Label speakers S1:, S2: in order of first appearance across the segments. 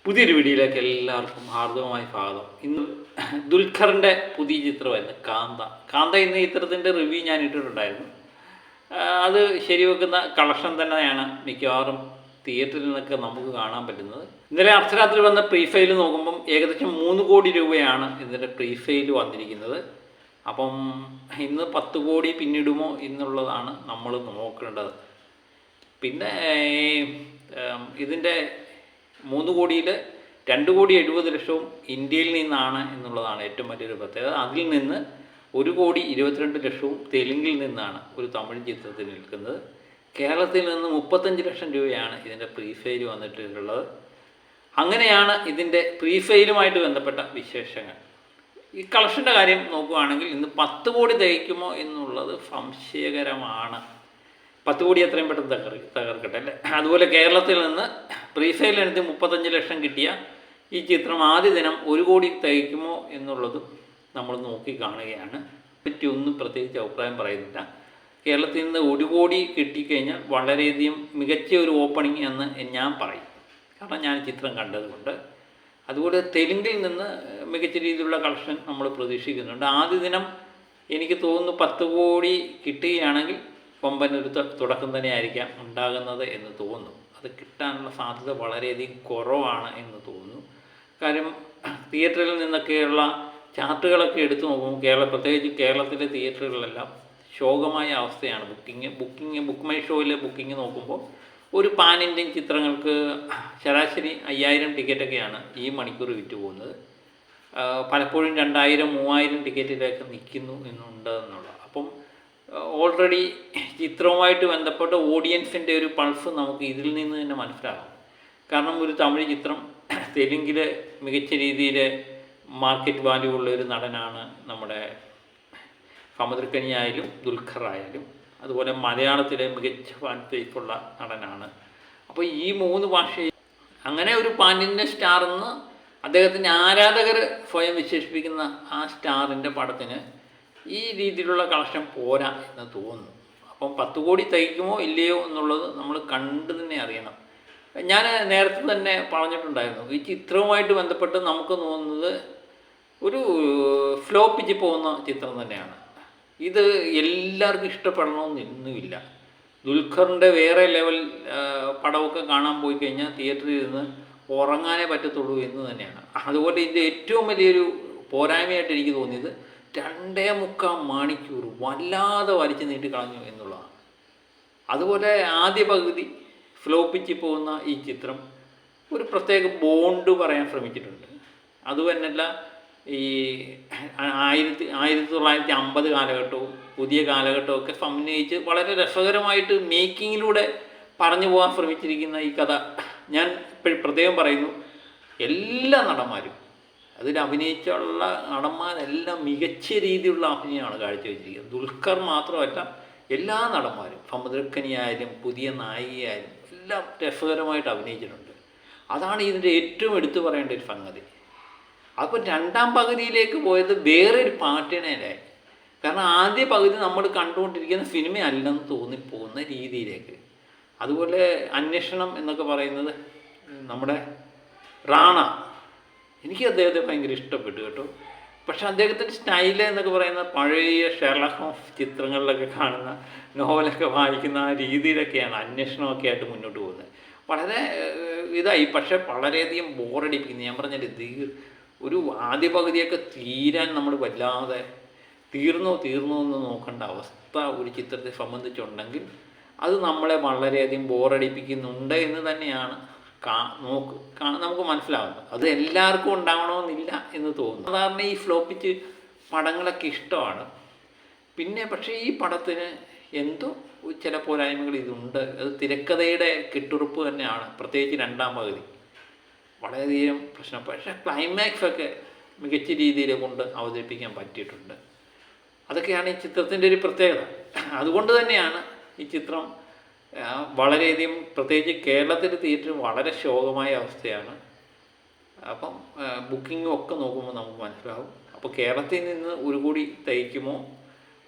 S1: പുതിയൊരു വീഡിയോയിലേക്ക് എല്ലാവർക്കും ഹാർദവമായി സ്വാഗതം. ഇന്ന് ദുൽഖറിൻ്റെ പുതിയ ചിത്രമായിരുന്നു കാന്ത എന്ന ചിത്രത്തിൻ്റെ റിവ്യൂ ഞാൻ ഇട്ടിട്ടുണ്ടായിരുന്നു. അത് ശരിവെക്കുന്ന കളക്ഷൻ തന്നെയാണ് മിക്കവാറും തിയേറ്ററിൽ നിന്നൊക്കെ നമുക്ക് കാണാൻ പറ്റുന്നത്. ഇന്നലെ അർദ്ധരാത്രി വന്ന പ്രീഫെയിൽ നോക്കുമ്പം ഏകദേശം 3 കോടി രൂപയാണ് ഇതിൻ്റെ പ്രീഫെയിൽ വന്നിരിക്കുന്നത്. അപ്പം ഇന്ന് 10 കോടി പിന്നിടുമോ എന്നുള്ളതാണ് നമ്മൾ നോക്കേണ്ടത്. പിന്നെ ഇതിൻ്റെ 3 കോടിയിൽ 2,70,00,000 ഇന്ത്യയിൽ നിന്നാണ് എന്നുള്ളതാണ് ഏറ്റവും വലിയൊരു പ്രത്യേകത. അതിൽ നിന്ന് 1,22,00,000 തെലുങ്കിൽ നിന്നാണ് ഒരു തമിഴ് ചിത്രത്തിന് നിൽക്കുന്നത്. കേരളത്തിൽ നിന്ന് 35 ലക്ഷം രൂപയാണ് ഇതിൻ്റെ പ്രീഫെയിൽ വന്നിട്ടുള്ളത്. അങ്ങനെയാണ് ഇതിൻ്റെ പ്രീഫെയിലുമായിട്ട് ബന്ധപ്പെട്ട വിശേഷങ്ങൾ. ഈ കളക്ഷൻ്റെ കാര്യം നോക്കുകയാണെങ്കിൽ ഇന്ന് 10 കോടി തികയ്ക്കുമോ എന്നുള്ളത് സംശയകരമാണ്. 10 കോടി എത്രയും പെട്ടെന്ന് തകർക്കട്ടെ അല്ലേ. അതുപോലെ കേരളത്തിൽ നിന്ന് പ്രീഫെയിലെടുത്ത് 35 ലക്ഷം കിട്ടിയ ഈ ചിത്രം ആദ്യ ദിനം 1 കോടി തികയ്ക്കുമോ എന്നുള്ളതും നമ്മൾ നോക്കി കാണുകയാണ്. പറ്റിയൊന്നും പ്രത്യേകിച്ച് അഭിപ്രായം പറയുന്നില്ല. കേരളത്തിൽ നിന്ന് 1 കോടി കിട്ടിക്കഴിഞ്ഞാൽ വളരെയധികം മികച്ച ഒരു ഓപ്പണിംഗ് എന്ന് ഞാൻ പറയും. കാരണം ഞാൻ ചിത്രം കണ്ടതുകൊണ്ട്. അതുപോലെ തെലുങ്കിൽ നിന്ന് മികച്ച രീതിയിലുള്ള കളക്ഷൻ നമ്മൾ പ്രതീക്ഷിക്കുന്നുണ്ട്. ആദ്യ ദിനം എനിക്ക് തോന്നുന്നു 10 കോടി കിട്ടുകയാണെങ്കിൽ കൊമ്പനൊരു തുടക്കം തന്നെയായിരിക്കാം ഉണ്ടാകുന്നത് എന്ന് തോന്നുന്നു. അത് കിട്ടാനുള്ള സാധ്യത വളരെയധികം കുറവാണ് എന്ന് തോന്നുന്നു. കാര്യം തിയേറ്ററിൽ നിന്നൊക്കെയുള്ള ചാർട്ടുകളൊക്കെ എടുത്തു നോക്കുമ്പോൾ പ്രത്യേകിച്ച് കേരളത്തിലെ തിയേറ്ററുകളിലെല്ലാം ശോകമായ അവസ്ഥയാണ്. ബുക്ക് മൈ ഷോയിൽ ബുക്കിംഗ് നോക്കുമ്പോൾ ഒരു പാൻ ഇന്ത്യൻ ചിത്രങ്ങൾക്ക് ശരാശരി 5000 ടിക്കറ്റൊക്കെയാണ് ഈ മണിക്കൂർ വിറ്റ് പോകുന്നത്. പലപ്പോഴും 2000, 3000 ടിക്കറ്റിലേക്ക് നിൽക്കുന്നു എന്നുണ്ട് എന്നുള്ളത്. അപ്പം ഓൾറെഡി ചിത്രവുമായിട്ട് ബന്ധപ്പെട്ട ഓഡിയൻസിൻ്റെ ഒരു പൾസ് നമുക്ക് ഇതിൽ നിന്ന് തന്നെ മനസ്സിലാകും. കാരണം ഒരു തമിഴ് ചിത്രം തെലുങ്കിൽ മികച്ച രീതിയിൽ മാർക്കറ്റ് വാല്യൂ ഉള്ള ഒരു നടനാണ് നമ്മുടെ സമുദ്രക്കനി ആയാലും ദുൽഖർ ആയാലും. അതുപോലെ മലയാളത്തിലെ മികച്ച ഫാൻ ബേസുള്ള നടനാണ്. അപ്പോൾ ഈ 3 ഭാഷയിൽ അങ്ങനെ ഒരു പാൻ ഇന്ത്യൻ സ്റ്റാർ എന്ന് അദ്ദേഹത്തിൻ്റെ ആരാധകർ സ്വയം വിശേഷിപ്പിക്കുന്ന ആ സ്റ്റാറിൻ്റെ പടത്തിന് ഈ രീതിയിലുള്ള കളക്ഷൻ പോരാ എന്ന് തോന്നുന്നു. അപ്പം 10 കോടി തികയ്ക്കുമോ ഇല്ലയോ എന്നുള്ളത് നമ്മൾ കണ്ടു തന്നെ അറിയണം. ഞാൻ നേരത്തെ തന്നെ പറഞ്ഞിട്ടുണ്ടായിരുന്നു, ഈ ചിത്രവുമായിട്ട് ബന്ധപ്പെട്ട് നമുക്ക് തോന്നുന്നത് ഒരു ഫ്ലോപ്പിച്ച് പോകുന്ന ചിത്രം തന്നെയാണ്. ഇത് എല്ലാവർക്കും ഇഷ്ടപ്പെടണമെന്നൊന്നുമില്ല. ദുൽഖറിൻ്റെ വേറെ ലെവൽ പടമൊക്കെ കാണാൻ പോയി കഴിഞ്ഞാൽ തിയേറ്ററിൽ ഇരുന്ന് ഉറങ്ങാനേ പറ്റത്തുള്ളൂ എന്ന് തന്നെയാണ്. അതുപോലെ ഇതിൻ്റെ ഏറ്റവും വലിയൊരു പോരായ്മയായിട്ട് എനിക്ക് തോന്നിയത് 2.25 മണിക്കൂർ വല്ലാതെ വലിച്ചു നീട്ടി കളഞ്ഞു എന്നുള്ളതാണ്. അതുപോലെ ആദ്യ പകുതി ഫ്ലോപ്പിച്ച് പോകുന്ന ഈ ചിത്രം ഒരു പ്രത്യേക ബോണ്ട് പറയാൻ ശ്രമിച്ചിട്ടുണ്ട്. അതുതന്നെയല്ല, ഈ 1950 കാലഘട്ടവും പുതിയ കാലഘട്ടവും ഒക്കെ സമന്വയിച്ച് വളരെ രസകരമായിട്ട് മേക്കിങ്ങിലൂടെ പറഞ്ഞു പോകാൻ ശ്രമിച്ചിരിക്കുന്ന ഈ കഥ ഞാൻ പ്രത്യേകം പറയുന്നു. എല്ലാ നടന്മാരും അതിൽ അഭിനയിച്ചുള്ള നടന്മാരെല്ലാം മികച്ച രീതിയിലുള്ള അഭിനയമാണ് കാഴ്ചവെച്ചിരിക്കുന്നത്. ദുൽഖർ മാത്രമല്ല, എല്ലാ നടന്മാരും സമുദ്രക്കനിയായാലും പുതിയ നായികയായാലും എല്ലാം രസകരമായിട്ട് അഭിനയിച്ചിട്ടുണ്ട്. അതാണ് ഇതിൻ്റെ ഏറ്റവും എടുത്തു പറയേണ്ട ഒരു സംഗതി. അപ്പോൾ 2ാം പകുതിയിലേക്ക് പോയത് വേറൊരു പാട്ടിനായി. കാരണം ആദ്യ പകുതി നമ്മൾ കണ്ടുകൊണ്ടിരിക്കുന്ന സിനിമ അല്ലെന്ന് തോന്നിപ്പോകുന്ന രീതിയിലേക്ക്. അതുപോലെ അന്വേഷണം എന്നൊക്കെ പറയുന്നത് നമ്മുടെ റാണ, എനിക്ക് അദ്ദേഹത്തെ ഭയങ്കര ഇഷ്ടപ്പെട്ടു കേട്ടോ. പക്ഷെ അദ്ദേഹത്തിൻ്റെ സ്റ്റൈല് എന്നൊക്കെ പറയുന്ന പഴയ ഷെർലക് ഹോംസ് ചിത്രങ്ങളിലൊക്കെ കാണുന്ന നോവലൊക്കെ വായിക്കുന്ന ആ രീതിയിലൊക്കെയാണ് അന്വേഷണമൊക്കെ ആയിട്ട് മുന്നോട്ട് പോകുന്നത്. വളരെ ഇതായി, പക്ഷെ വളരെയധികം ബോറടിപ്പിക്കുന്നു. ഞാൻ പറഞ്ഞാൽ ഒരു ആദ്യ പകുതിയൊക്കെ തീരാൻ നമ്മൾ വല്ലാതെ തീർന്നോ എന്ന് നോക്കേണ്ട അവസ്ഥ ഒരു ചിത്രത്തെ സംബന്ധിച്ചുണ്ടെങ്കിൽ അത് നമ്മളെ വളരെയധികം ബോറടിപ്പിക്കുന്നുണ്ട് എന്ന് തന്നെയാണ് നമുക്ക് മനസ്സിലാവുന്നത്. അത് എല്ലാവർക്കും ഉണ്ടാവണമെന്നില്ല എന്ന് തോന്നുന്നു. സാധാരണ ഈ ഫ്ലോപ്പിച്ച് പടങ്ങളൊക്കെ ഇഷ്ടമാണ്. പിന്നെ പക്ഷേ ഈ പടത്തിന് എന്തോ ചില പോരായ്മകൾ ഇതുണ്ട്. അത് തിരക്കഥയുടെ കെട്ടുറപ്പ് തന്നെയാണ്. പ്രത്യേകിച്ച് 2ാം പകുതി വളരെയധികം പ്രശ്നം. പക്ഷേ ക്ലൈമാക്സൊക്കെ മികച്ച രീതിയിൽ കൊണ്ട് അവതരിപ്പിക്കാൻ പറ്റിയിട്ടുണ്ട്. അതൊക്കെയാണ് ഈ ചിത്രത്തിൻ്റെ ഒരു പ്രത്യേകത. അതുകൊണ്ട് തന്നെയാണ് ഈ ചിത്രം വളരെയധികം, പ്രത്യേകിച്ച് കേരളത്തിലെ തിയേറ്റർ വളരെ ശോകമായ അവസ്ഥയാണ്. അപ്പം ബുക്കിങ്ങും ഒക്കെ നോക്കുമ്പോൾ നമുക്ക് മനസ്സിലാവും. അപ്പോൾ കേരളത്തിൽ നിന്ന് 1 കോടി തികയ്ക്കുമോ,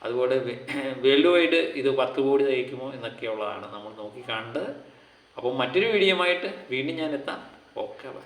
S1: അതുപോലെ വേൾഡ് വൈഡ് ഇത് 10 കോടി തികയ്ക്കുമോ എന്നൊക്കെയുള്ളതാണ് നമ്മൾ നോക്കി കാണേണ്ടത്. അപ്പം മറ്റൊരു വീഡിയോയുമായിട്ട് വീണ്ടും ഞാൻ എത്താം. Okay, by.